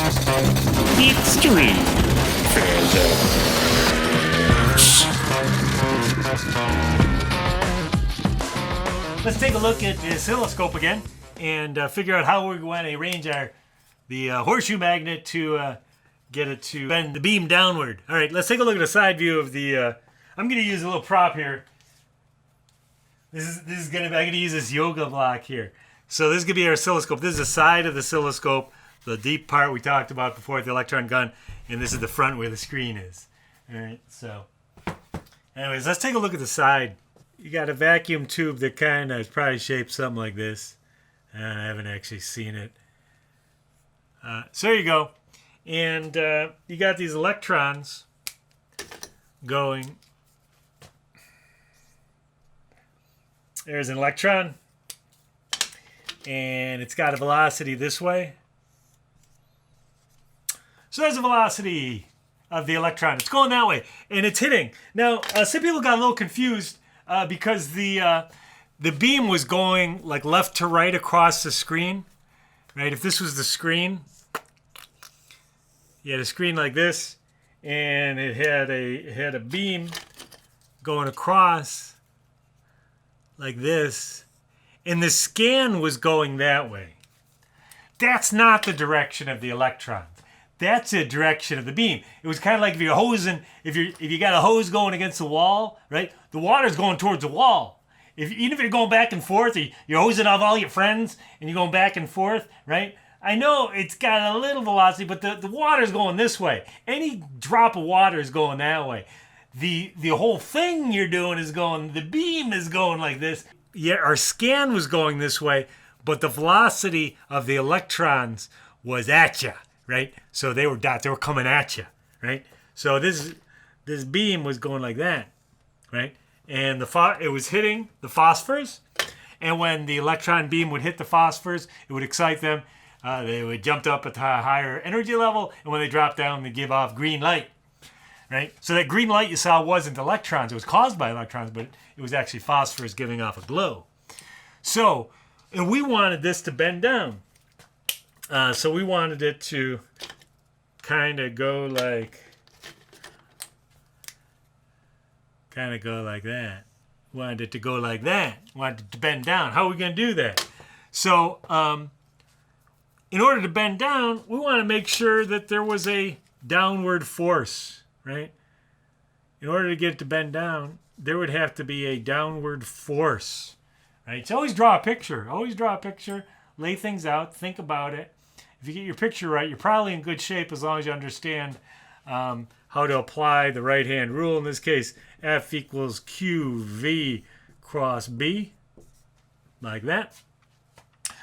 Extreme Phantom. Let's take a look at the oscilloscope again and figure out how we're going to arrange the horseshoe magnet to get it to bend the beam downward. All right, let's take a look at a side view of the. I'm going to use a little prop here. I'm going to use this yoga block here. So this is going to be our oscilloscope. This is the side of the oscilloscope, the deep part we talked about before with the electron gun, and this is the front where the screen is. All right, so anyways, let's take a look at the side. You got a vacuum tube that kind of is probably shaped something like this. I haven't actually seen it. So there you go. And you got these electrons going. There's an electron. And it's got a velocity this way. So there's a velocity of the electron. It's going that way. And it's hitting. Now, some people got a little confused because the beam was going like left to right across the screen. Right? If this was the screen, you had a screen like this, and it had a beam going across like this, and the scan was going that way. That's not the direction of the electrons. That's the direction of the beam. It was kind of like if you're hosing, if you got a hose going against the wall, right? The water's going towards the wall. Even if you're going back and forth, or you're hosing off all your friends and you're going back and forth, right? I know it's got a little velocity, but the water's going this way. Any drop of water is going that way. The whole thing you're doing is going, the beam is going like this. Yeah, our scan was going this way, but the velocity of the electrons was at you, right? So they were coming at you, right? So this beam was going like that, right? And it was hitting the phosphors, and when the electron beam would hit the phosphors, it would excite them. They would jump up at a higher energy level, and when they dropped down, they give off green light, right? So that green light you saw wasn't electrons. It was caused by electrons, but it was actually phosphorus giving off a glow. So, and we wanted this to bend down. So we wanted it to kind of go like that. Wanted it to go like that. Wanted it to bend down. How are we going to do that? So, in order to bend down, we want to make sure that there was a downward force, right? In order to get it to bend down, there would have to be a downward force, right? So always draw a picture. Always draw a picture. Lay things out. Think about it. If you get your picture right, you're probably in good shape as long as you understand how to apply the right-hand rule. In this case, F equals QV cross B, like that.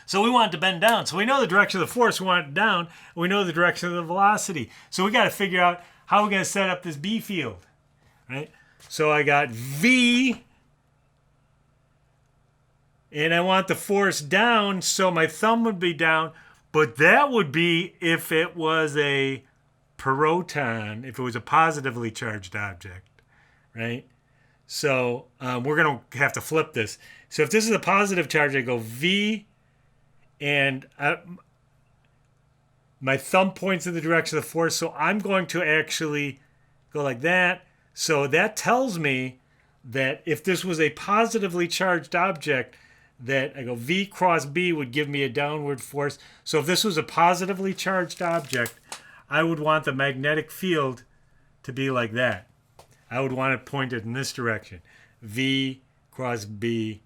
So we want it to bend down. So we know the direction of the force. We want it down. And we know the direction of the velocity. So we got to figure out how we're going to set up this B field, right? So I got V, and I want the force down, so my thumb would be down. But that would be if it was a proton, if it was a positively charged object, right? So we're going to have to flip this. So if this is a positive charge, I go V, and my thumb points in the direction of the force, so I'm going to actually go like that. So that tells me that if this was a positively charged object, that I go V cross B would give me a downward force. So if this was a positively charged object, I would want the magnetic field to be like that. I would want it pointed in this direction. V cross B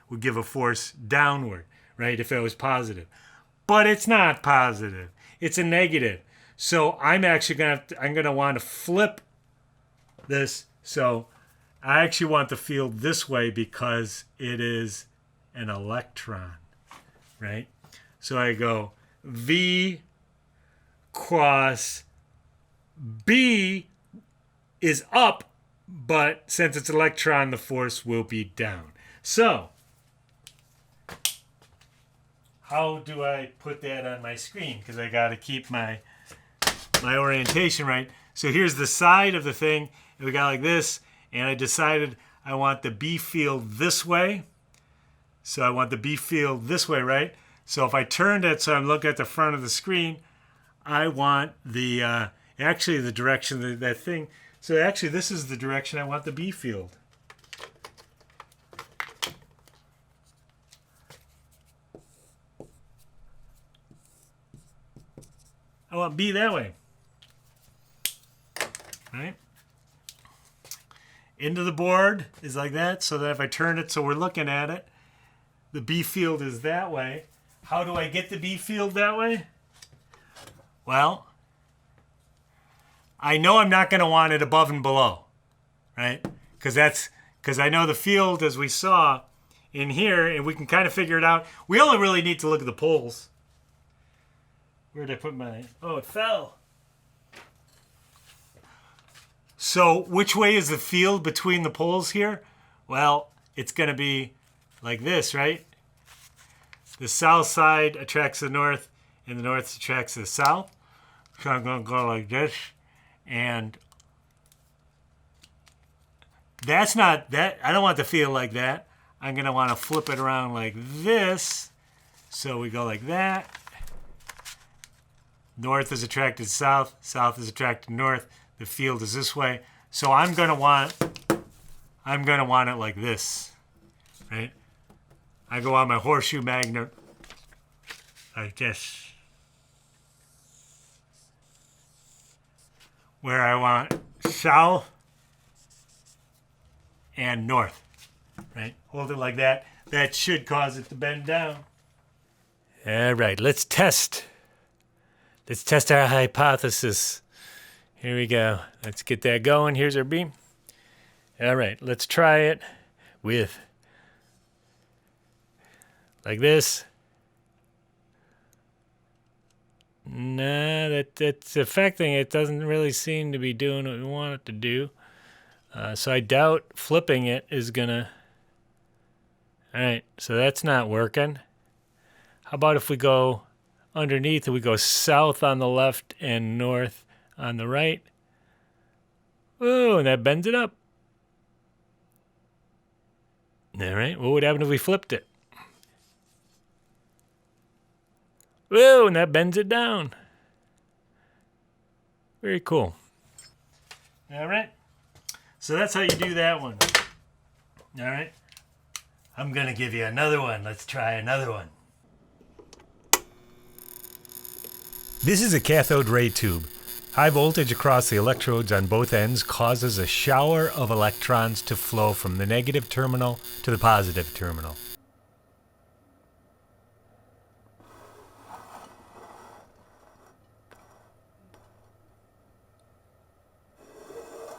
would give a force downward, right, if it was positive. But it's not positive. It's a negative. So I'm actually I'm going to want to flip this. So I actually want the field this way because it is an electron, right? So I go V cross B is up, but since it's an electron, the force will be down. So how do I put that on my screen? Because I got to keep my orientation right. So here's the side of the thing. And we got like this. And I decided I want the B field this way. So I want the B field this way, right? So if I turned it so I'm looking at the front of the screen, I want the, actually the direction of that thing. So actually this is the direction I want the B field. I want B that way. Right? Into the board is like that, so that if I turn it so we're looking at it, the B field is that way. How do I get the B field that way? Well, I know I'm not going to want it above and below, right? Because I know the field, as we saw in here, and we can kind of figure it out. We only really need to look at the poles. Where did I put my... Oh, it fell. So which way is the field between the poles here? Well, it's going to be like this, right? The south side attracts the north, and the north attracts the south. So I'm going to go like this, and that's not that. I don't want the field like that. I'm going to want to flip it around like this. So we go like that. North is attracted to south, south is attracted to north. The field is this way. So I'm going to want it like this, right? I go on my horseshoe magnet like this, where I want south and north, right? Hold it like that. That should cause it to bend down. All right, let's test. Let's test our hypothesis. Here we go. Let's get that going. Here's our beam. All right, let's try it with like this. Nah, that's affecting it. Doesn't really seem to be doing what we want it to do. So I doubt flipping it is gonna... All right, so that's not working. How about if we go underneath and we go south on the left and north on the right? Oh, and that bends it up. All right, what would happen if we flipped it? Whoa, and that bends it down. Very cool. All right. So that's how you do that one. All right. I'm going to give you another one. Let's try another one. This is a cathode ray tube. High voltage across the electrodes on both ends causes a shower of electrons to flow from the negative terminal to the positive terminal.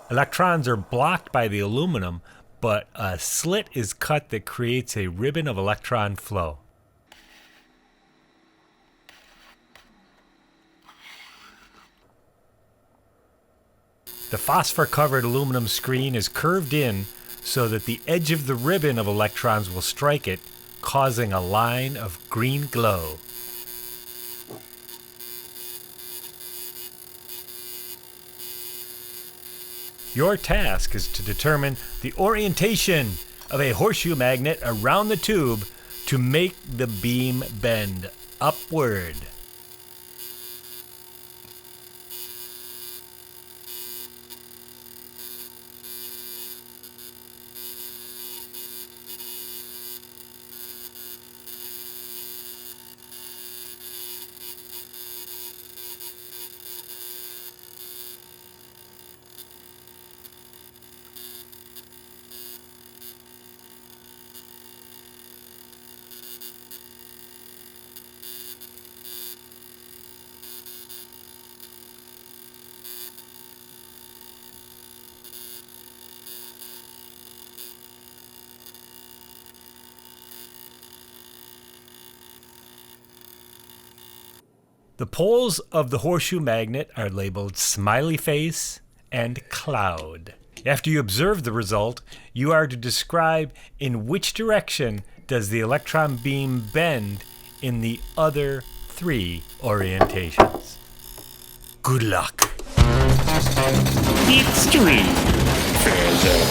Electrons are blocked by the aluminum, but a slit is cut that creates a ribbon of electron flow. The phosphor-covered aluminum screen is curved in so that the edge of the ribbon of electrons will strike it, causing a line of green glow. Your task is to determine the orientation of a horseshoe magnet around the tube to make the beam bend upward. The poles of the horseshoe magnet are labeled smiley face and cloud. After you observe the result, you are to describe in which direction does the electron beam bend in the other three orientations. Good luck. Extreme phaser.